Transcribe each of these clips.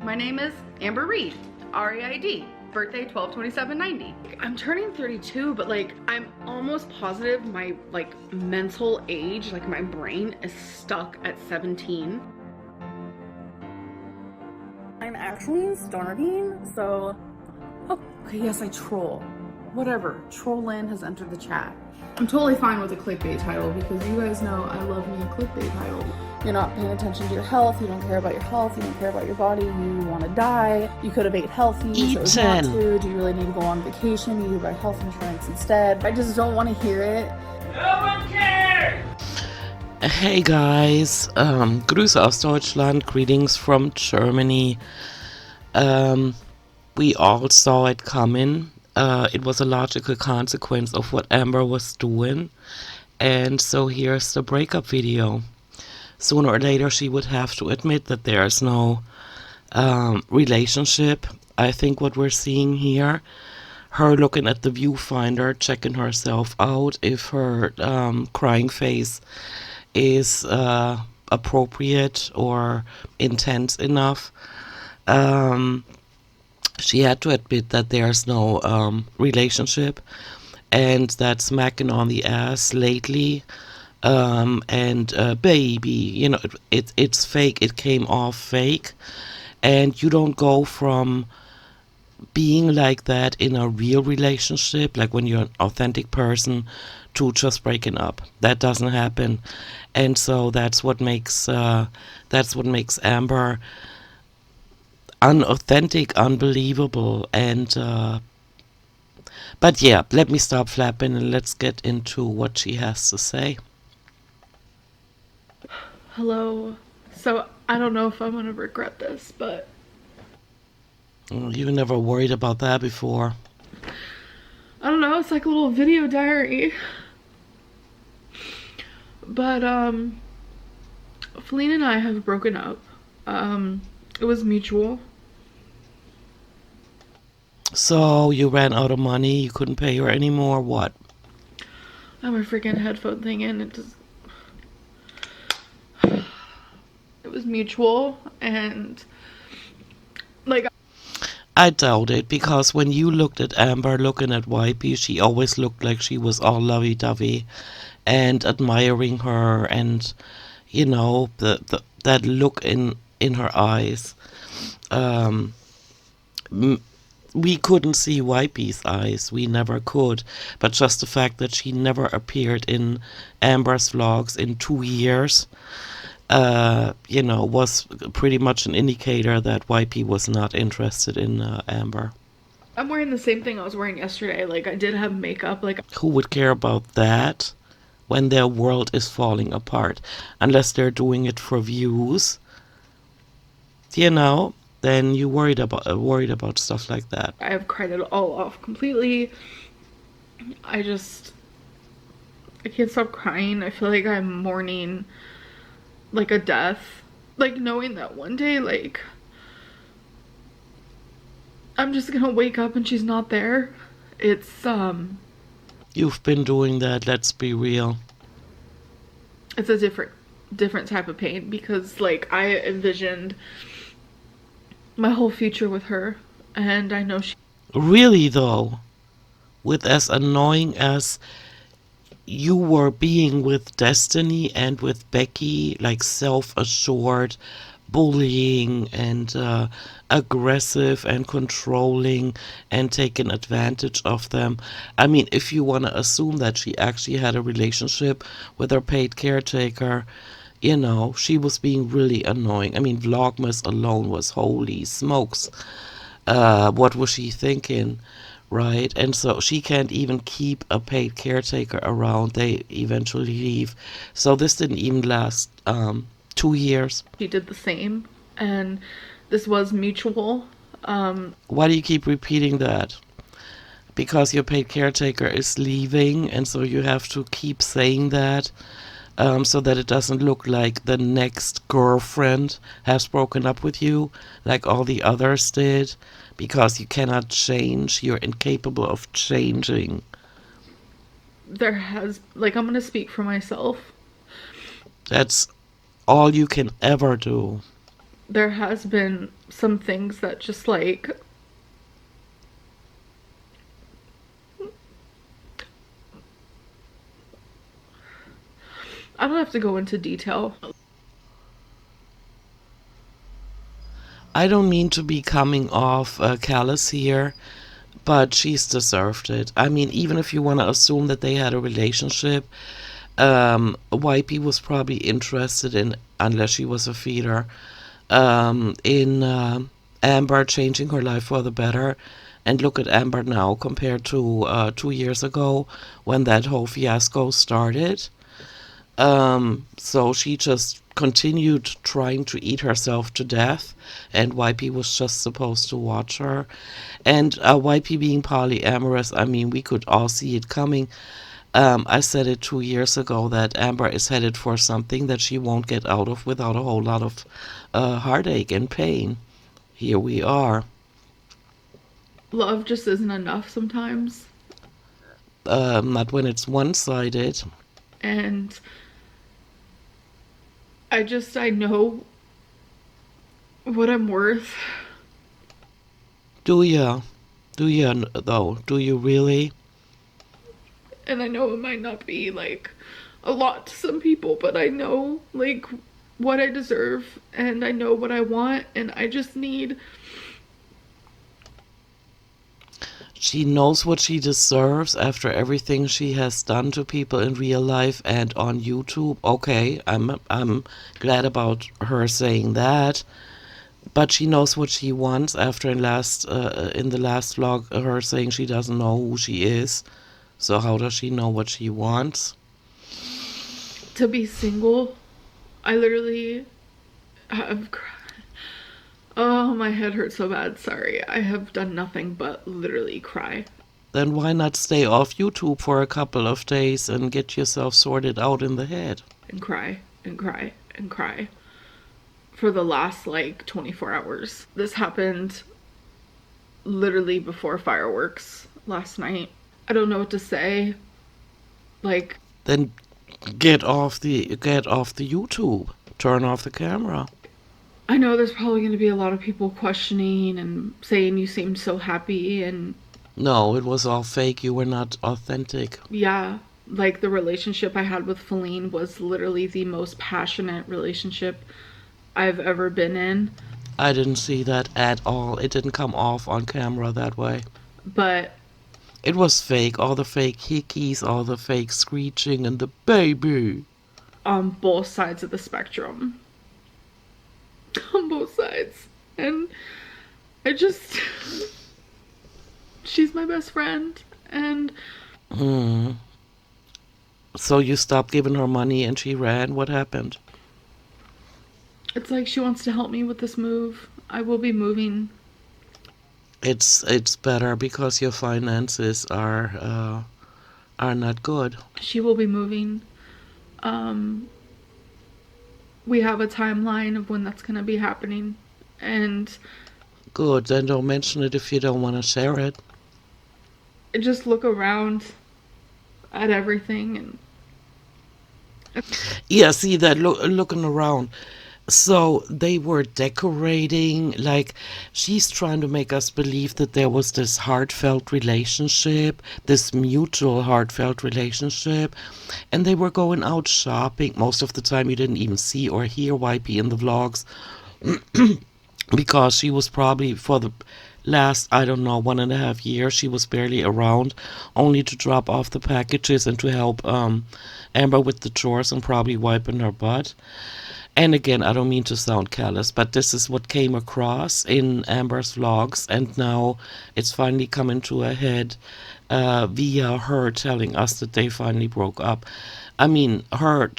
My name is Amber Reed, R-E-I-D, birthday 12/27/90. I'm turning 32, but like I'm almost positive my like mental age, like my brain is stuck at 17. I'm actually starving, so okay, yes, I troll. Whatever, Trollin has entered the chat. I'm totally fine with a clickbait title because you guys know I love me a clickbait title. You're not paying attention to your health, you don't care about your health, you don't care about your body, you want to die, you could have ate healthy, you chose not to, do you really need to go on vacation, you need to buy health insurance instead. I just don't want to hear it. No one cares! Hey guys, Grüße aus Deutschland, greetings from Germany. We all saw it coming. It was a logical consequence of what Amber was doing. And so here's the breakup video. Sooner or later she would have to admit that there's no relationship. I think what we're seeing here, her looking at the viewfinder, checking herself out, if her crying face is appropriate or intense enough. She had to admit that there's no relationship, and that smacking on the ass lately, and baby, you know, it's fake. It came off fake, and you don't go from being like that in a real relationship, like when you're an authentic person, to just breaking up. That doesn't happen, and so that's what makes Amber unauthentic, unbelievable, and but yeah, let me stop flapping and let's get into what she has to say. Hello. So I don't know if I'm gonna regret this, but You never worried about that before. I don't know, it's like a little video diary. But Feline and I have broken up. It was mutual. So you ran out of money, you couldn't pay her anymore, what? I have a freaking headphone thing in, it just it was mutual, and like I doubt it, because when you looked at Amber looking at Wipey, she always looked like she was all lovey-dovey and admiring her, and you know, that look in her eyes. We couldn't see Wipey's eyes, we never could, but just the fact that she never appeared in Amber's vlogs in 2 years, you know, was pretty much an indicator that Wipey was not interested in Amber. I'm wearing the same thing I was wearing yesterday. Like, I did have makeup, like Who would care about that when their world is falling apart? Unless they're doing it for views, you know, then you worried about stuff like that. I have cried it all off completely. I can't stop crying. I feel like I'm mourning like a death. Like, knowing that one day, like, I'm just gonna wake up and she's not there. It's You've been doing that, let's be real. it's a different type of pain, because like I envisioned my whole future with her, and I know she Really though, with as annoying as you were being with Destiny and with Becky, like self-assured, bullying and aggressive and controlling and taking advantage of them. I mean, if you want to assume that she actually had a relationship with her paid caretaker, you know, she was being really annoying. I mean, Vlogmas alone was holy smokes. What was she thinking, right? And so she can't even keep a paid caretaker around. They eventually leave. So this didn't even last 2 years. did the same, and this was mutual. Why do you keep repeating that? Because your paid caretaker is leaving, and so you have to keep saying that, so that it doesn't look like the next girlfriend has broken up with you, like all the others did, because you cannot change. You're incapable of changing. There has, like, I'm gonna speak for myself. That's all you can ever do. there has been some things that just like I don't have to go into detail. I don't mean to be coming off callous here, but she's deserved it. I mean, even if you want to assume that they had a relationship, Wipey was probably interested in, unless she was a feeder, in Amber changing her life for the better. And look at Amber now compared to 2 years ago when that whole fiasco started. So she just continued trying to eat herself to death, and Wipey was just supposed to watch her. And Wipey being polyamorous, I mean, we could all see it coming. I said it 2 years ago that Amber is headed for something that she won't get out of without a whole lot of heartache and pain. Here we are. Love just isn't enough sometimes. Not when it's one-sided. And I know what I'm worth. Do ya? Do ya, though? Do you really? And I know it might not be like a lot to some people, but I know like what I deserve and I know what I want, and I just need. She knows what she deserves after everything she has done to people in real life and on YouTube. Okay, I'm glad about her saying that. But she knows what she wants after in the last vlog, her saying she doesn't know who she is. So how does she know what she wants? To be single. I literally have cried. Oh, my head hurts so bad. Sorry. I have done nothing but literally cry. Then why not stay off YouTube for a couple of days and get yourself sorted out in the head? And cry and cry and cry for the last like 24 hours. This happened literally before fireworks last night. I don't know what to say. Like, Then get off the YouTube. Turn off the camera. I know there's probably going to be a lot of people questioning and saying you seemed so happy, and No, it was all fake. You were not authentic. yeah, like the relationship I had with Feline was literally the most passionate relationship I've ever been in. I didn't see that at all. It didn't come off on camera that way. But It was fake. All the fake hickeys, all the fake screeching, and the baby. on both sides of the spectrum. On both sides. And I just. She's my best friend. And So you stopped giving her money and she ran? What happened? it's like she wants to help me with this move. I will be moving. It's better because your finances are not good. She will be moving. We have a timeline of when that's going to be happening. And Good. Then don't mention it if you don't want to share it. just look around at everything. And Yeah, see that looking around. So they were decorating, like she's trying to make us believe that there was this heartfelt relationship, this mutual heartfelt relationship, and they were going out shopping. Most of the time you didn't even see or hear Wipey in the vlogs because she was probably for the last, I don't know, 1.5 years, she was barely around, only to drop off the packages and to help Amber with the chores and probably wiping her butt. And again, I don't mean to sound callous, but this is what came across in Amber's vlogs, and now it's finally coming to a head via her telling us that they finally broke up. I mean, her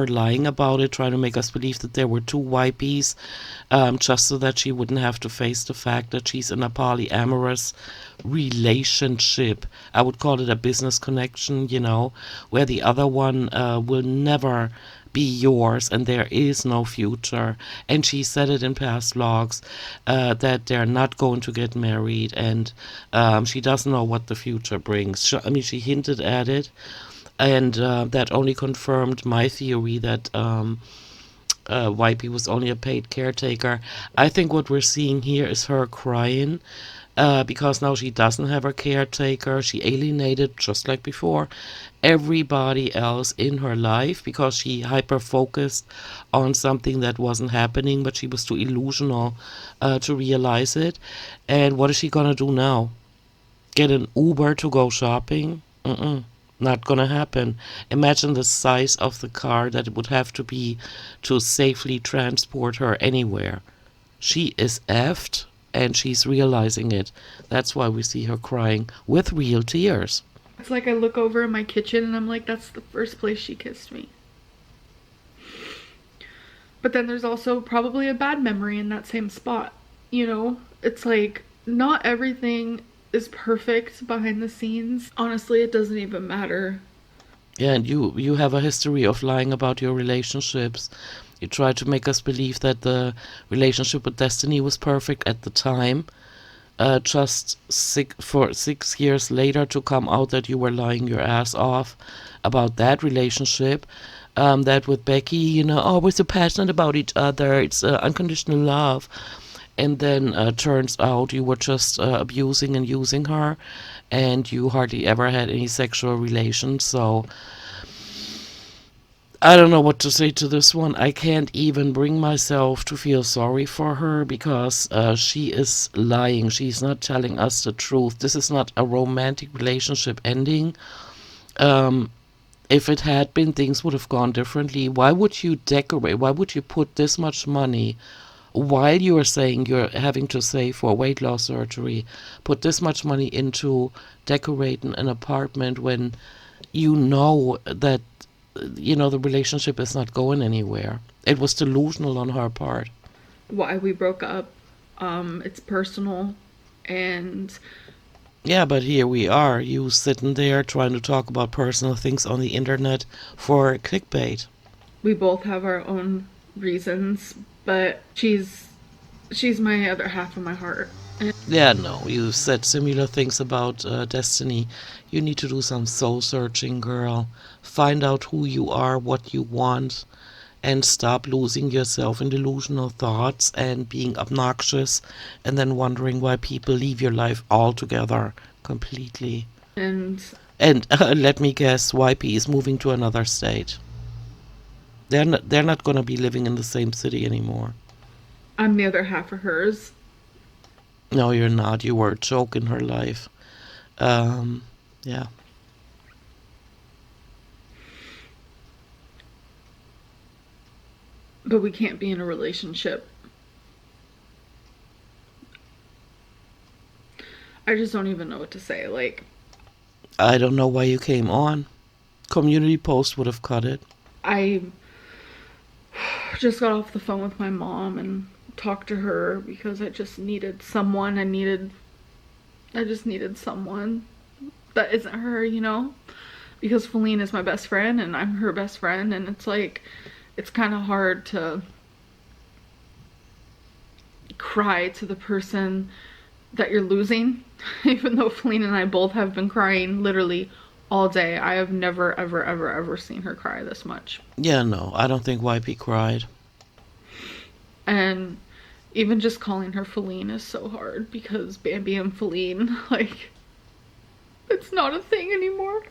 lying about it, trying to make us believe that there were two Wipeys, just so that she wouldn't have to face the fact that she's in a polyamorous relationship. I would call it a business connection, you know, where the other one will never be yours and there is no future. And she said it in past vlogs that they're not going to get married, and she doesn't know what the future brings. She hinted at it, and that only confirmed my theory that Wipey was only a paid caretaker. I think what we're seeing here is her crying because now she doesn't have a caretaker. She alienated, just like before, everybody else in her life because she hyper focused on something that wasn't happening, but she was too illusional to realize it. And what is she gonna do now? Get an Uber to go shopping? Not gonna happen. Imagine the size of the car that it would have to be to safely transport her anywhere. She is effed, and she's realizing it. That's why we see her crying with real tears. It's like I look over in my kitchen and I'm like, that's the first place she kissed me. But then there's also probably a bad memory in that same spot. You know, it's like not everything is perfect behind the scenes. Honestly, it doesn't even matter. Yeah, and you have a history of lying about your relationships. You tried to make us believe that the relationship with Destiny was perfect at the time. Just 6 years later to come out that you were lying your ass off about that relationship. That with Becky, oh, we're so passionate about each other. It's unconditional love. And then turns out you were just abusing and using her, and you hardly ever had any sexual relations. So I don't know what to say to this one. I can't even bring myself to feel sorry for her because she is lying. She's not telling us the truth. This is not a romantic relationship ending. If it had been, things would have gone differently. Why would you decorate? Why would you put this much money while you are saying you're having to save for weight loss surgery? Put this much money into decorating an apartment when you know that the relationship is not going anywhere. It was delusional on her part. Why we broke up. It's personal. And yeah, but here we are, you sitting there trying to talk about personal things on the internet for clickbait. We both have our own reasons, but she's my other half of my heart. Yeah, no, you said similar things about Destiny. You need to do some soul searching, girl. Find out who you are, what you want, and stop losing yourself in delusional thoughts and being obnoxious and then wondering why people leave your life altogether, completely. And let me guess, Wipey is moving to another state. They're not going to be living in the same city anymore. I'm the other half of hers. No, you're not. You were a joke in her life. Yeah. But we can't be in a relationship. I just don't even know what to say. Like, I don't know why you came on. Community post would have cut it. I just got off the phone with my mom and talked to her because I just needed someone. I just needed someone that isn't her, because Feline is my best friend and I'm her best friend, and it's like, it's kind of hard to cry to the person that you're losing, even though Feline and I both have been crying literally all day. I have never, ever, ever, ever seen her cry this much. Yeah, no, I don't think Wipey cried. And even just calling her Feline is so hard because Bambi and Feline, like, it's not a thing anymore.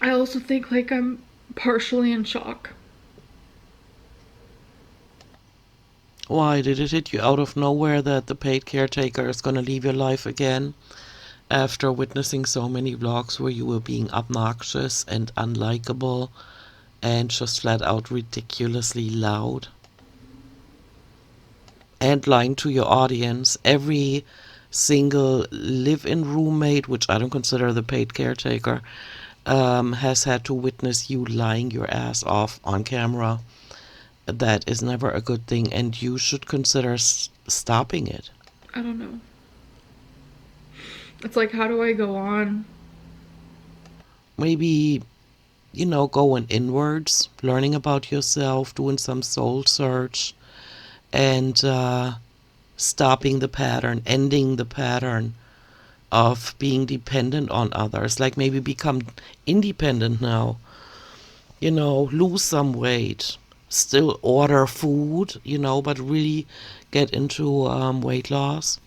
I also think, like, I'm partially in shock. Why did it hit you out of nowhere that the paid caretaker is gonna leave your life again? After witnessing so many vlogs where you were being obnoxious and unlikable and just flat out ridiculously loud. And lying to your audience. Every single live-in roommate, which I don't consider the paid caretaker, has had to witness you lying your ass off on camera. That is never a good thing, and you should consider stopping it. I don't know. It's like, how do I go on? Maybe, going inwards, learning about yourself, doing some soul search, and stopping the pattern, ending the pattern. of being dependent on others, like maybe become independent now, lose some weight, still order food, but really get into weight loss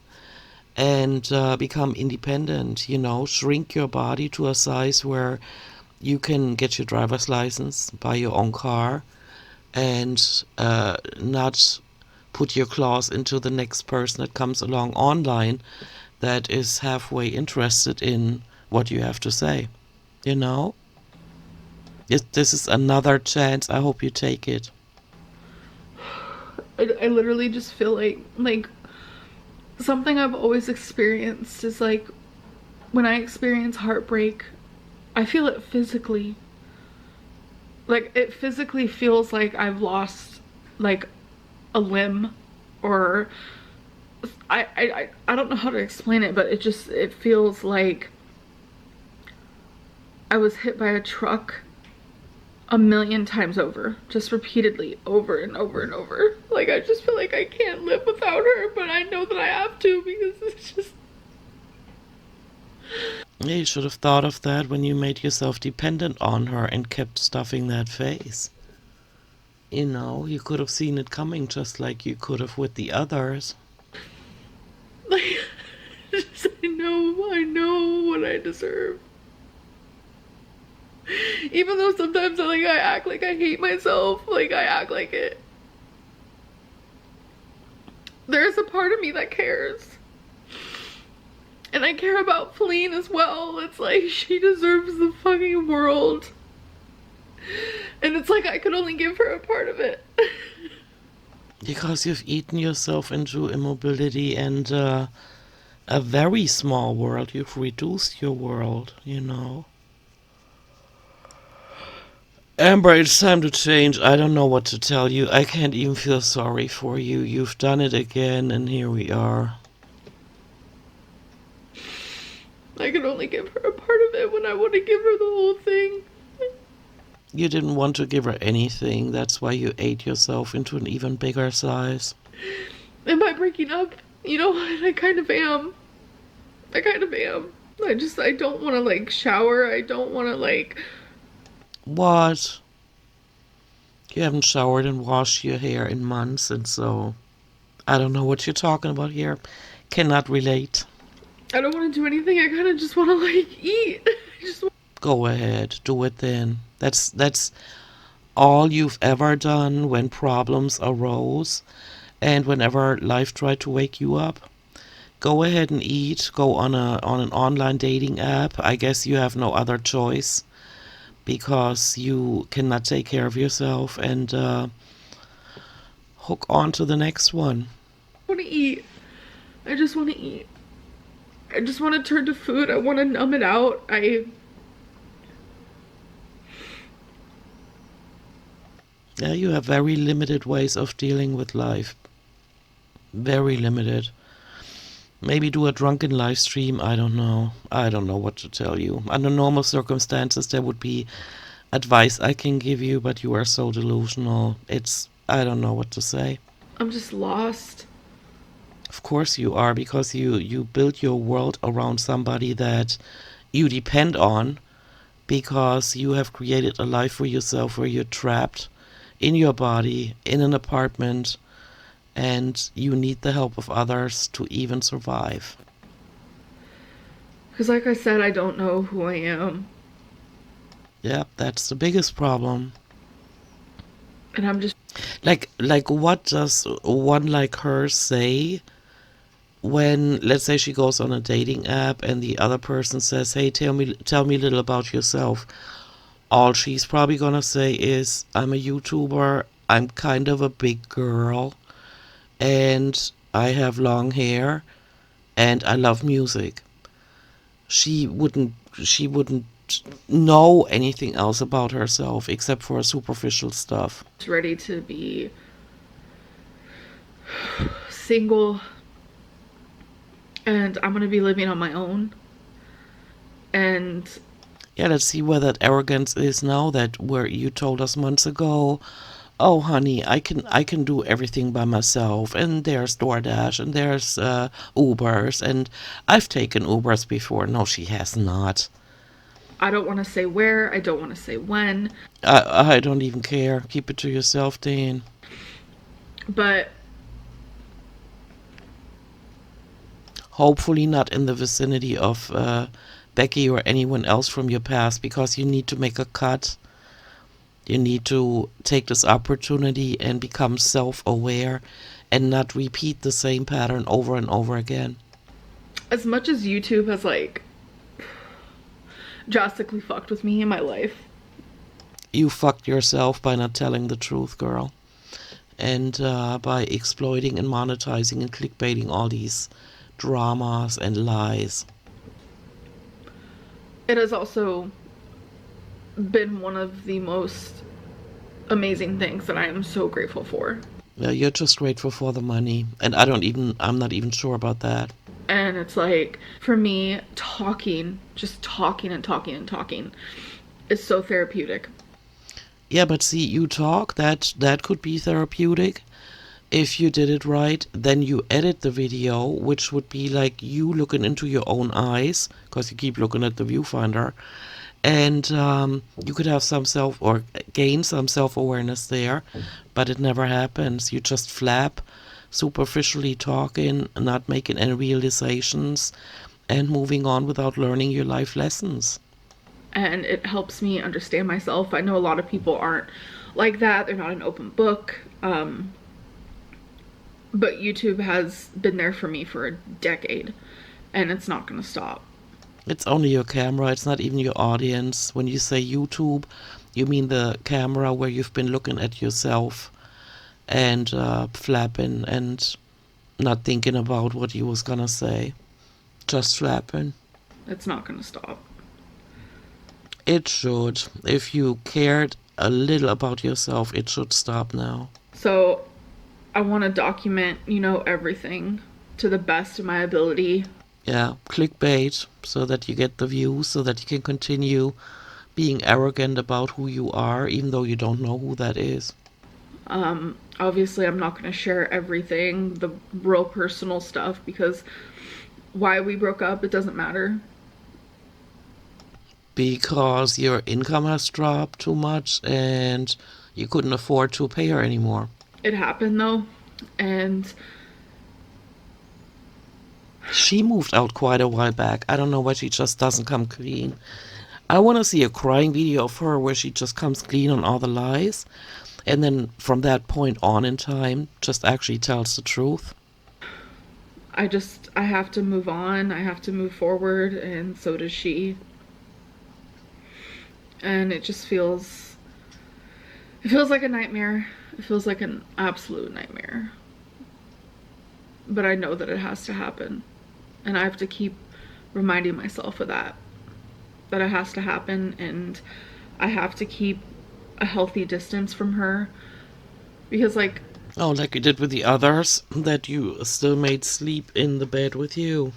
and become independent, shrink your body to a size where you can get your driver's license, buy your own car, and not put your claws into the next person that comes along online that is halfway interested in what you have to say. This is another chance. I hope you take it. I literally just feel like something I've always experienced is like when I experience heartbreak, I feel it physically. Like it physically feels like I've lost like a limb, or I don't know how to explain it, but it feels like I was hit by a truck a million times over, just repeatedly, over and over and over. Like I just feel like I can't live without her, but I know that I have to because it's just... Yeah, you should have thought of that when you made yourself dependent on her and kept stuffing that face. You could have seen it coming just like you could have with the others. Like, I know what I deserve. Even though sometimes I act like I hate myself, like I act like it. There's a part of me that cares. And I care about Feline as well. It's like, she deserves the fucking world. And it's like I could only give her a part of it. Because you've eaten yourself into immobility and a very small world. You've reduced your world, Amber, it's time to change. I don't know what to tell you. I can't even feel sorry for you. You've done it again, and here we are. I could only give her a part of it when I want to give her the whole thing. You didn't want to give her anything. That's why you ate yourself into an even bigger size. Am I breaking up? You know what? I kind of am. I don't want to shower. I don't want to What? You haven't showered and washed your hair in months, and so I don't know what you're talking about here. Cannot relate. I don't want to do anything. I kind of just want to eat. Go ahead, do it then. That's all you've ever done when problems arose and whenever life tried to wake you up. Go ahead and eat. Go on an online dating app. I guess you have no other choice because you cannot take care of yourself, and hook on to the next one. I want to eat. I just want to eat. I just want to turn to food. I want to numb it out. Yeah, you have very limited ways of dealing with life. Very limited. Maybe do a drunken live stream. I don't know. I don't know what to tell you. Under normal circumstances, there would be advice I can give you, but you are so delusional. I don't know what to say. I'm just lost. Of course you are, because you build your world around somebody that you depend on, because you have created a life for yourself where you're trapped in your body, in an apartment, and you need the help of others to even survive. Because like I said, I don't know who I am. Yeah, that's the biggest problem. And I'm just... Like what does one like her say when, let's say, she goes on a dating app and the other person says, hey, tell me a little about yourself? All she's probably gonna say is, I'm a YouTuber, I'm kind of a big girl, and I have long hair, and I love music. She wouldn't know anything else about herself except for superficial stuff. ready to be single, and I'm gonna be living on my own. And yeah, let's see where that arrogance is now, that where you told us months ago, oh honey, I can do everything by myself, and there's DoorDash, and there's Ubers, and I've taken Ubers before. No, she has not. I don't want to say where, I don't want to say when, I don't even care. Keep it to yourself, Dean. but Hopefully not in the vicinity of Becky or anyone else from your past, because you need to make a cut. You need to take this opportunity and become self-aware and not repeat the same pattern over and over again. as much as YouTube has like drastically fucked with me in my life, You fucked yourself by not telling the truth, girl. And by exploiting and monetizing and clickbaiting all these dramas and lies. it has also been one of the most amazing things that I am so grateful for. You're just grateful for the money. And I'm not even sure about that. And it's like, for me, talking, just talking and talking and talking is so therapeutic. Yeah, but see, you talk, that could be therapeutic. If you did it right, then you edit the video, which would be like you looking into your own eyes, because you keep looking at the viewfinder. And you could have or gain some self-awareness there, but it never happens. You just flap, superficially talking, not making any realizations, and moving on without learning your life lessons. And it helps me understand myself. I know a lot of people aren't like that. They're not an open book. But YouTube has been there for me for a decade, and it's not going to stop. It's only your camera, it's not even your audience. When you say YouTube, you mean the camera where you've been looking at yourself and flapping and not thinking about what you was gonna say. Just flapping. It's not going to stop. It should. If you cared a little about yourself, it should stop now. So I want to document, everything to the best of my ability. Yeah, clickbait so that you get the views, so that you can continue being arrogant about who you are, even though you don't know who that is. Obviously, I'm not going to share everything, the real personal stuff, because why we broke up, it doesn't matter. Because your income has dropped too much and you couldn't afford to pay her anymore. It happened though, and She moved out quite a while back. I don't know why she just doesn't come clean. I want to see a crying video of her where she just comes clean on all the lies, and then from that point on in time, just actually tells the truth. I have to move on. I have to move forward, and so does she. And it feels like a nightmare. It feels like an absolute nightmare. But I know that it has to happen. And I have to keep reminding myself of that it has to happen, and I have to keep a healthy distance from her, because like you did with the others that you still made sleep in the bed with you.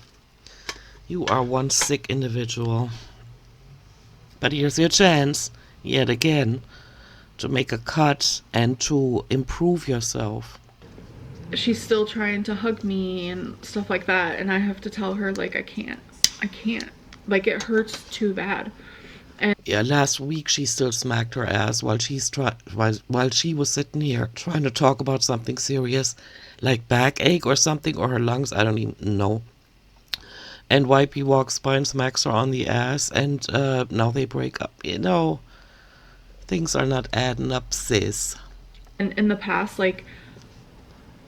You are one sick individual. But here's your chance, yet again, to make a cut and to improve yourself. she's still trying to hug me and stuff like that, and I have to tell her like I can't, like it hurts too bad. Yeah, last week she still smacked her ass while while she was sitting here trying to talk about something serious, like backache or something, or her lungs, I don't even know. And Wipey walks by and smacks her on the ass, and now they break up. Things are not adding up, sis. And in the past, like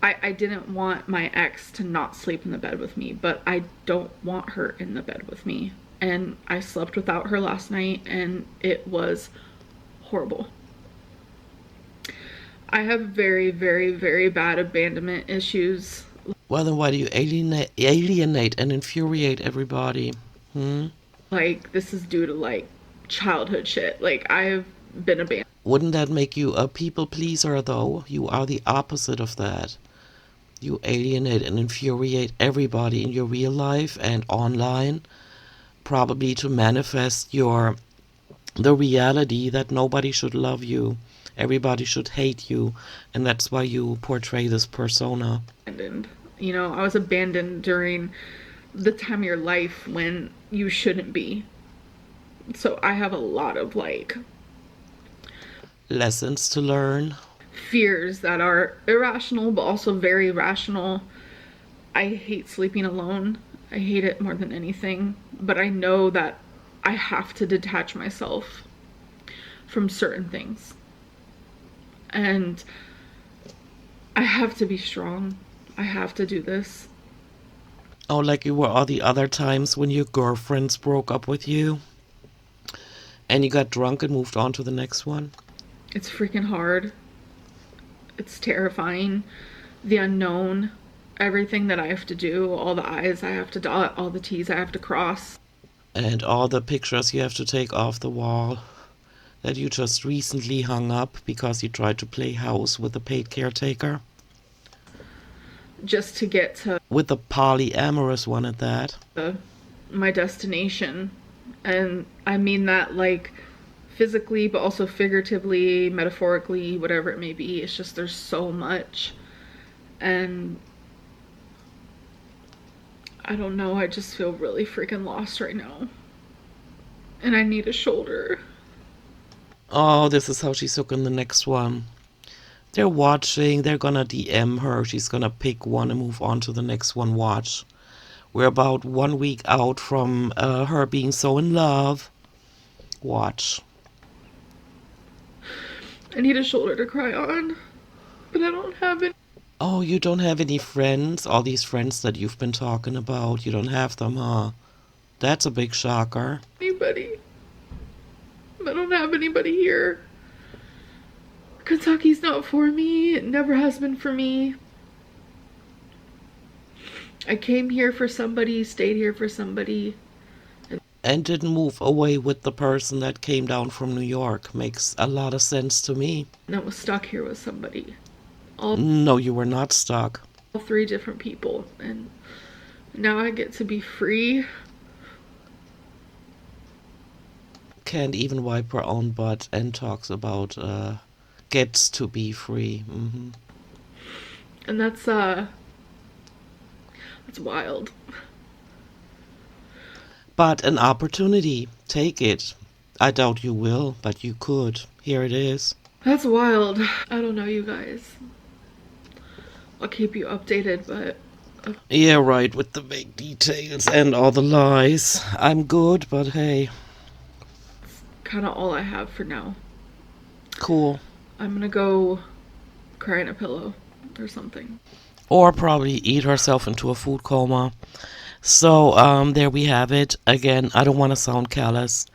I didn't want my ex to not sleep in the bed with me, but I don't want her in the bed with me. And I slept without her last night, and it was horrible. I have very, very, very bad abandonment issues. Well, then why do you alienate and infuriate everybody? Like, this is due to, like, childhood shit. Like, I've been abandoned. Wouldn't that make you a people pleaser, though? You are the opposite of that. You alienate and infuriate everybody in your real life and online, probably to manifest the reality that nobody should love you everybody should hate you, and that's why you portray this persona. Abandoned. You know, I was abandoned during the time of your life when you shouldn't be. So I have a lot of like Lessons to learn. fears that are irrational but also very rational. I hate sleeping alone. I hate it more than anything, but I know that I have to detach myself from certain things. And I have to be strong. I have to do this. Oh, like you were all the other times when your girlfriends broke up with you and you got drunk and moved on to the next one. It's freaking hard. It's terrifying. The unknown, everything that I have to do, all the I's I have to dot, all the T's I have to cross. And all the pictures you have to take off the wall that you just recently hung up because you tried to play house with a paid caretaker. Just to get to With a polyamorous one at that. my destination. And I mean that like physically, but also figuratively, metaphorically, whatever it may be. It's just there's so much. And I don't know, I just feel really freaking lost right now. And I need a shoulder. Oh, this is how she's looking the next one. They're watching, they're gonna DM her, she's gonna pick one and move on to the next one. Watch. We're about 1 week out from her being so in love. Watch. I need a shoulder to cry on, but I don't have it. Oh, you don't have any friends? All these friends that you've been talking about, you don't have them, huh? That's a big shocker. Anybody. I don't have anybody here. Kentucky's not for me. It never has been for me. I came here for somebody, stayed here for somebody. And didn't move away with the person that came down from New York. Makes a lot of sense to me. And I was stuck here with somebody. No, you were not stuck. All three different people. And now I get to be free. Can't even wipe her own butt and talks about gets to be free. And that's wild. But an opportunity. Take it. I doubt you will, but you could. Here it is. That's wild. I don't know, you guys. I'll keep you updated, but Yeah, right, with the vague details and all the lies. I'm good, but hey. kind of all I have for now. Cool. I'm gonna go cry in a pillow or something. Or probably eat herself into a food coma. So, there we have it. Again, I don't want to sound callous,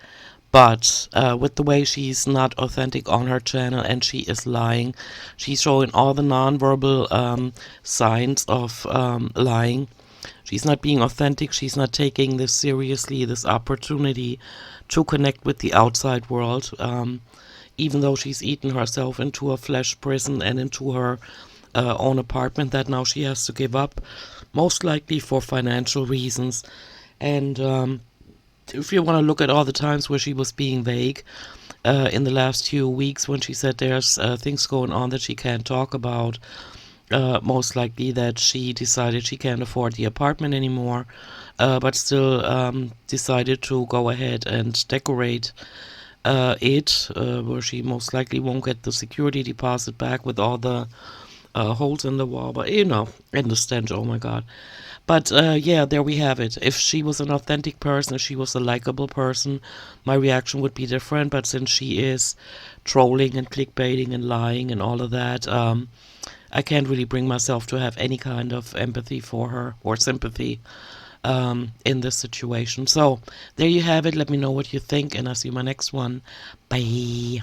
but with the way she's not authentic on her channel and she is lying, she's showing all the nonverbal signs of lying. She's not being authentic. She's not taking this seriously, this opportunity to connect with the outside world, even though she's eaten herself into a flesh prison and into her own apartment that now she has to give up, most likely for financial reasons. And if you want to look at all the times where she was being vague in the last few weeks when she said there's things going on that she can't talk about, most likely that she decided she can't afford the apartment anymore, but still decided to go ahead and decorate it, where she most likely won't get the security deposit back with all the holes in the wall, but you know, and the stench, oh my god. But yeah, there we have it. If she was an authentic person, if she was a likable person, my reaction would be different. But since she is trolling and clickbaiting and lying and all of that, I can't really bring myself to have any kind of empathy for her or sympathy in this situation. So there you have it. Let me know what you think, and I'll see you in my next one. Bye.